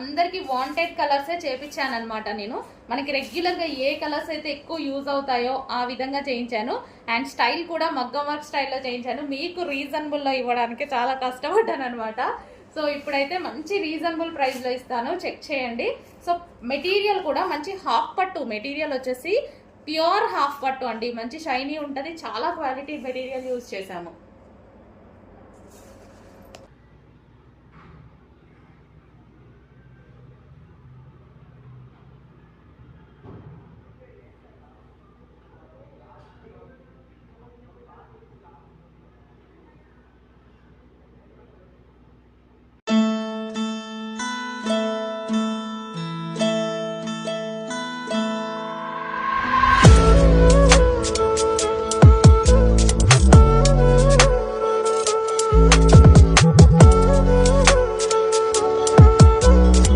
అందరికి వాంటెడ్ కలర్సే చేపించాను అనమాట నేను. మనకి రెగ్యులర్గా ఏ కలర్స్ అయితే ఎక్కువ యూజ్ అవుతాయో ఆ విధంగా చేయించాను. అండ్ స్టైల్ కూడా మగ్గం వర్క్ స్టైల్లో చేయించాను. మీకు రీజనబుల్లో ఇవ్వడానికి చాలా కష్టపడ్డాను అనమాట. సో ఇప్పుడైతే మంచి రీజనబుల్ ప్రైస్లో ఇస్తాను, చెక్ చేయండి. సో మెటీరియల్ కూడా మంచి హాఫ్ పట్టు మెటీరియల్ వచ్చేసి ప్యూర్ హాఫ్ పట్టు అండి. మంచి షైనీ ఉంటుంది, చాలా క్వాలిటీ మెటీరియల్ యూజ్ చేశాము.